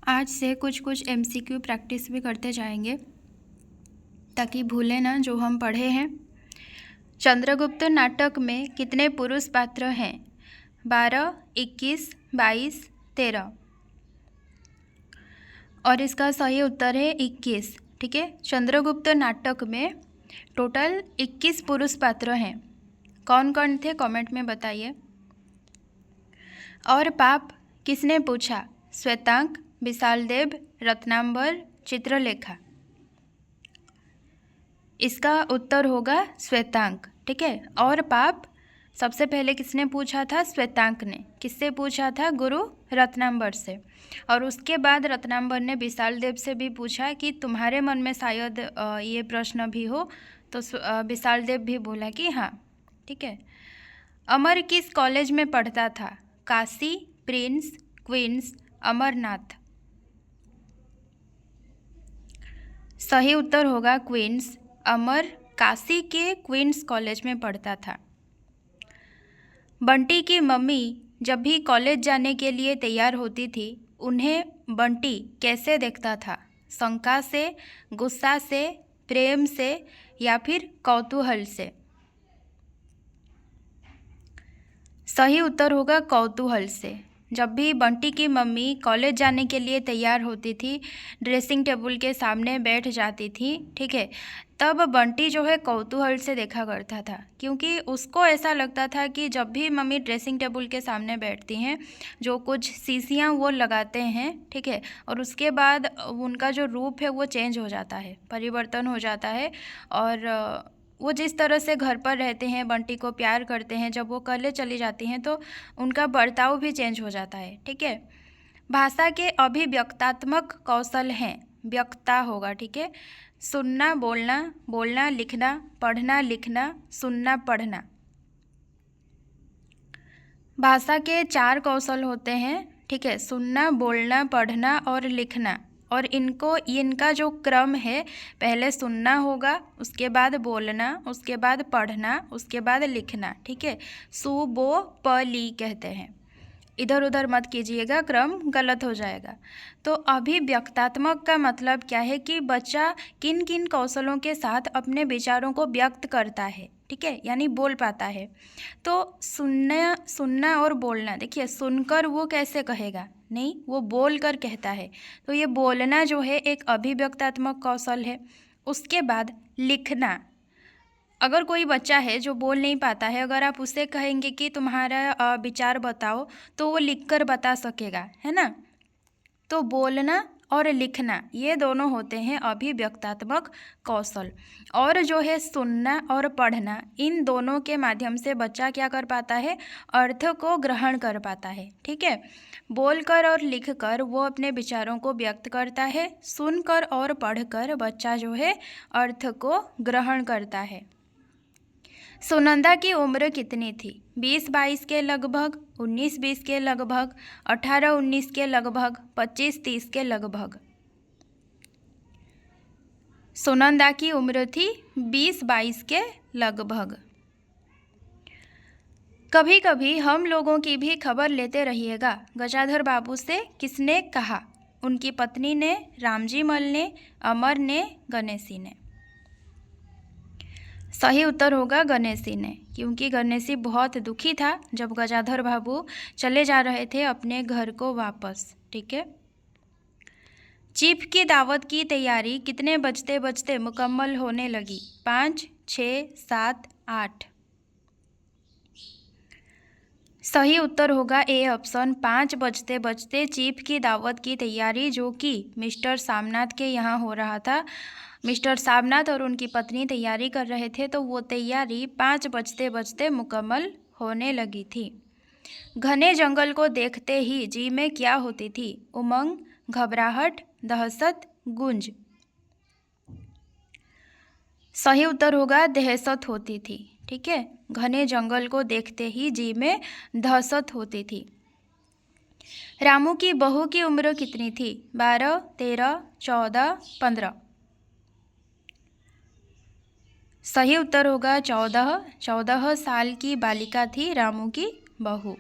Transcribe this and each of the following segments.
आज से कुछ कुछ MCQ प्रैक्टिस भी करते जाएंगे ताकि भूलें ना जो हम पढ़े हैं। चंद्रगुप्त नाटक में कितने पुरुष पात्र हैं? 12, 21, 22, 13। और इसका सही उत्तर है 21। ठीक है, चंद्रगुप्त नाटक में टोटल 21 पुरुष पात्र हैं। कौन कौन थे कमेंट में बताइए। और पाप किसने पूछा? श्वेतांक, विशालदेव, रत्नांबर, चित्रलेखा। इसका उत्तर होगा श्वेतांक। ठीक है, और पाप सबसे पहले किसने पूछा था? श्वेतांक ने। किससे पूछा था? गुरु रत्नांबर से। और उसके बाद रत्नांबर ने विशालदेव से भी पूछा कि तुम्हारे मन में शायद ये प्रश्न भी हो, तो विशालदेव भी बोला कि हाँ। ठीक है, अमर किस कॉलेज में पढ़ता था? Kashi, Prince, Queens, Amarnath. सही उत्तर होगा क्वींस। अमर काशी के क्वींस कॉलेज में पढ़ता था। बंटी की मम्मी जब भी कॉलेज जाने के लिए तैयार होती थी, उन्हें बंटी कैसे देखता था? शंका से, गुस्सा से, प्रेम से या फिर कौतूहल से? सही उत्तर होगा कौतूहल से। जब भी बंटी की मम्मी कॉलेज जाने के लिए तैयार होती थी, ड्रेसिंग टेबल के सामने बैठ जाती थी, ठीक है, तब बंटी जो है कौतूहल से देखा करता था, क्योंकि उसको ऐसा लगता था कि जब भी मम्मी ड्रेसिंग टेबल के सामने बैठती हैं, जो कुछ शीशियाँ वो लगाते हैं, ठीक है, और उसके बाद उनका जो रूप है वो चेंज हो जाता है, परिवर्तन हो जाता है। और वो जिस तरह से घर पर रहते हैं, बंटी को प्यार करते हैं, जब वो कॉलेज चली जाती हैं तो उनका बर्ताव भी चेंज हो जाता है। ठीक है, भाषा के अभिव्यक्तात्मक कौशल हैं, व्यक्ता होगा। ठीक है, सुनना, बोलना, बोलना लिखना, पढ़ना लिखना, सुनना पढ़ना। भाषा के 4 कौशल होते हैं। ठीक है, सुनना, बोलना, पढ़ना और लिखना। और इनका जो क्रम है, पहले सुनना होगा, उसके बाद बोलना, उसके बाद पढ़ना, उसके बाद लिखना। ठीक है, सु, बो, प, ली कहते हैं। इधर उधर मत कीजिएगा, क्रम गलत हो जाएगा। तो अभिव्यक्तात्मक का मतलब क्या है कि बच्चा किन किन कौशलों के साथ अपने विचारों को व्यक्त करता है, ठीक है, यानी बोल पाता है। तो सुनना और बोलना, देखिए सुनकर वो कैसे कहेगा, नहीं, वो बोल कर कहता है। तो ये बोलना जो है एक अभिव्यक्तात्मक कौशल है। उसके बाद लिखना। अगर कोई बच्चा है जो बोल नहीं पाता है, अगर आप उससे कहेंगे कि तुम्हारा विचार बताओ, तो वो लिखकर बता सकेगा, है ना। तो बोलना और लिखना, ये दोनों होते हैं अभिव्यक्तात्मक कौशल। और जो है सुनना और पढ़ना, इन दोनों के माध्यम से बच्चा क्या कर पाता है? अर्थ को ग्रहण कर पाता है। ठीक है, बोलकर और लिखकर वो अपने विचारों को व्यक्त करता है, सुनकर और पढ़कर बच्चा जो है अर्थ को ग्रहण करता है। सुनंदा की उम्र कितनी थी? 20-22 के लगभग, 19-20 के लगभग, 18-19 के लगभग, 25-30 के लगभग। सुनंदा की उम्र थी 20-22 के लगभग। कभी कभी हम लोगों की भी खबर लेते रहिएगा, गजाधर बाबू से किसने कहा? उनकी पत्नी ने, रामजी मल ने, अमर ने, गणेशी ने। सही उत्तर होगा गणेशी ने, क्योंकि गणेशी बहुत दुखी था जब गजाधर बाबू चले जा रहे थे अपने घर को वापस। ठीक है, चीफ की दावत की तैयारी कितने बजते बजते मुकम्मल होने लगी? 5, 6, 7, 8। सही उत्तर होगा ए ऑप्शन, 5 बजते बजते चीफ की दावत की तैयारी, जो कि मिस्टर सामनाथ के यहाँ हो रहा था। मिस्टर सामनाथ और उनकी पत्नी तैयारी कर रहे थे, तो वो तैयारी 5 बजते बजते मुकम्मल होने लगी थी। घने जंगल को देखते ही जी में क्या होती थी? उमंग, घबराहट, दहशत, गूंज। सही उत्तर होगा दहशत होती थी। ठीक है, घने जंगल को देखते ही जी में दहशत होती थी। रामू की बहू की उम्र कितनी थी? 12, 13, 14, 15। सही उत्तर होगा 14। 14 साल की बालिका थी रामू की बहू।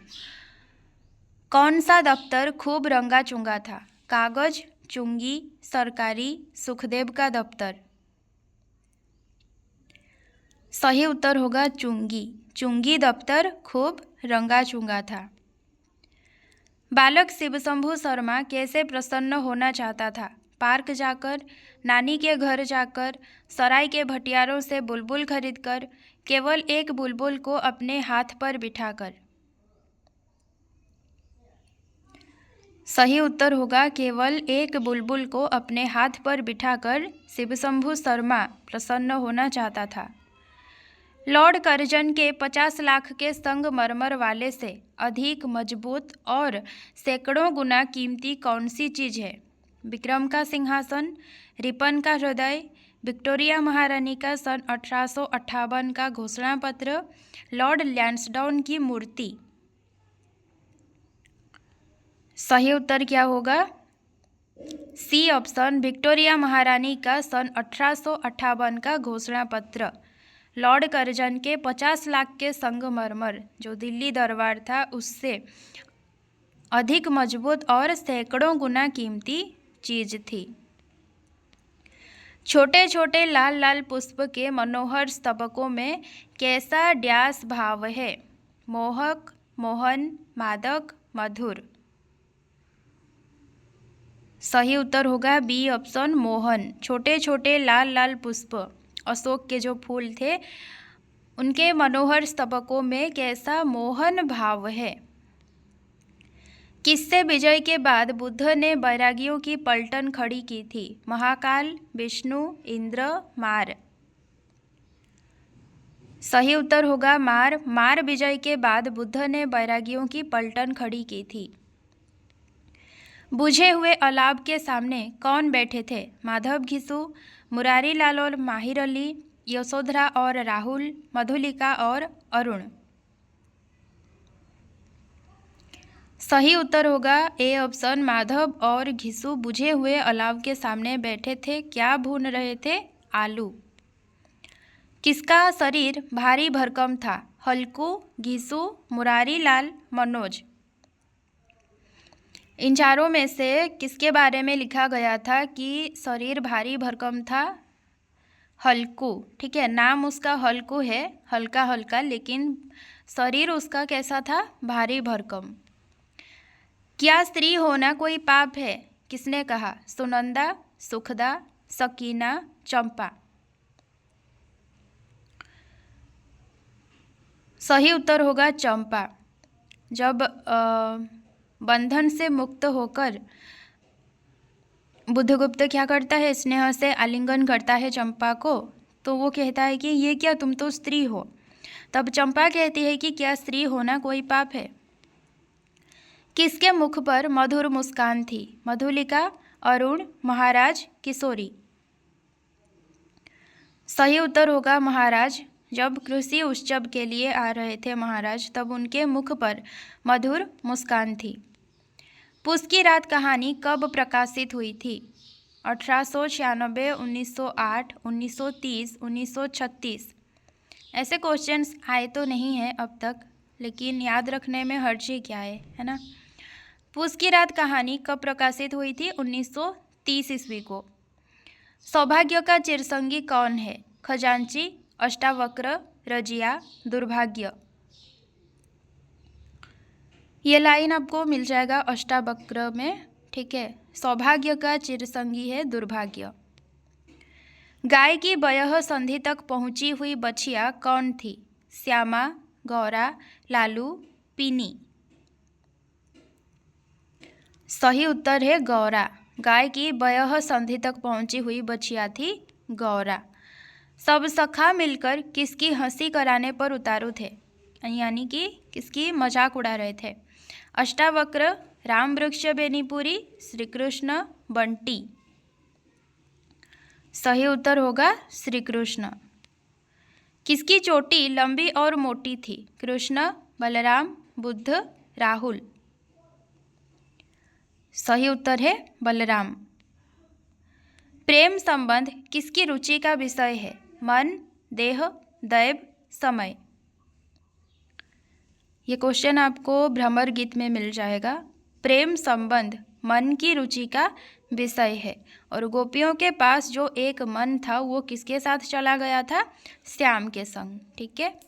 कौन सा दफ्तर खूब रंगा चुंगा था? कागज, चुंगी, सरकारी, सुखदेव का दफ्तर। सही उत्तर होगा चुंगी। चुंगी दफ्तर खूब रंगा चुंगा था। बालक शिवशंभु शर्मा कैसे प्रसन्न होना चाहता था? पार्क जाकर, नानी के घर जाकर, सराय के भटियारों से बुलबुल खरीदकर, केवल एक बुलबुल को अपने हाथ पर बिठाकर। सही उत्तर होगा केवल एक बुलबुल को अपने हाथ पर बिठाकर शिवशंभु शर्मा प्रसन्न होना चाहता था। लॉर्ड कर्जन के 50 लाख के संगमरमर वाले से अधिक मजबूत और सैकड़ों गुना कीमती कौन सी चीज़ है? विक्रम का सिंहासन, रिपन का हृदय, विक्टोरिया महारानी का सन 1858 का घोषणा पत्र, लॉर्ड लैंसडाउन की मूर्ति। सही उत्तर क्या होगा? सी ऑप्शन, विक्टोरिया महारानी का सन 1858 का घोषणा पत्र। लॉर्ड कर्जन के 50 लाख के संगमरमर जो दिल्ली दरबार था उससे अधिक मजबूत और सैकड़ों गुना कीमती चीज थी। छोटे छोटे लाल लाल पुष्प के मनोहर स्तबकों में कैसा डैश भाव है? मोहक, मोहन, मादक, मधुर। सही उत्तर होगा बी ऑप्शन, मोहन। छोटे छोटे लाल लाल पुष्प, अशोक के जो फूल थे उनके मनोहर स्तबकों में कैसा मोहन भाव है। किससे विजय के बाद बुद्ध ने बैरागियों की पलटन खड़ी की थी? महाकाल, विष्णु, इंद्र, मार। सही उत्तर होगा मार। मार विजय के बाद बुद्ध ने बैरागियों की पलटन खड़ी की थी। बुझे हुए अलाव के सामने कौन बैठे थे? माधव घिसू, मुरारी लाल और माहिर अली, यशोधरा और राहुल, मधुलिका और अरुण। सही उत्तर होगा ए ऑप्शन, माधव और घिसू बुझे हुए अलाव के सामने बैठे थे। क्या भून रहे थे? आलू। किसका शरीर भारी भरकम था? हल्कू, घिसू, मुरारी लाल, मनोज। इन चारों में से किसके बारे में लिखा गया था कि शरीर भारी भरकम था? हल्कू। ठीक है, नाम उसका हल्कू है, हल्का हल्का, लेकिन शरीर उसका कैसा था? भारी भरकम। क्या स्त्री होना कोई पाप है? किसने कहा? सुनंदा, सुखदा, सकीना, चंपा। सही उत्तर होगा चंपा। जब बंधन से मुक्त होकर बुद्धगुप्त क्या करता है? स्नेह से आलिंगन करता है चंपा को, तो वो कहता है कि ये क्या, तुम तो स्त्री हो। तब चंपा कहती है कि क्या स्त्री होना कोई पाप है? किसके मुख पर मधुर मुस्कान थी? मधुलिका, अरुण, महाराज, किशोरी। सही उत्तर होगा महाराज। जब कृषि उत्सव के लिए आ रहे थे महाराज, तब उनके मुख पर मधुर मुस्कान थी। पुस की रात कहानी कब प्रकाशित हुई थी? 1896, 1908, 1930, 1936। ऐसे क्वेश्चंस आए तो नहीं हैं अब तक, लेकिन याद रखने में हर्ज ही क्या है ना। पुस की रात कहानी कब प्रकाशित हुई थी? 1930 ईस्वी को। सौभाग्य का चिरसंगी कौन है? खजांची, अष्टावक्र, रजिया, दुर्भाग्य। ये लाइन आपको मिल जाएगा अष्टावक्र में। ठीक है, सौभाग्य का चिरसंगी है दुर्भाग्य। गाय की वयः संधि तक पहुंची हुई बछिया कौन थी? श्यामा, गौरा, लालू, पीनी। सही उत्तर है गौरा। गाय की वयः संधि तक पहुंची हुई बछिया थी गौरा। सब सखा मिलकर किसकी हंसी कराने पर उतारू थे? यानी कि किसकी मजाक उड़ा रहे थे? अष्टावक्र, राम वृक्ष बेनीपुरी, श्री कृष्ण, बंटी। सही उत्तर होगा श्री कृष्ण। किसकी चोटी लंबी और मोटी थी? कृष्ण, बलराम, बुद्ध, राहुल। सही उत्तर है बलराम। प्रेम संबंध किसकी रुचि का विषय है? मन, देह, दैव, समय। ये क्वेश्चन आपको भ्रमर गीत में मिल जाएगा। प्रेम संबंध मन की रुचि का विषय है। और गोपियों के पास जो एक मन था वो किसके साथ चला गया था? श्याम के संग। ठीक है।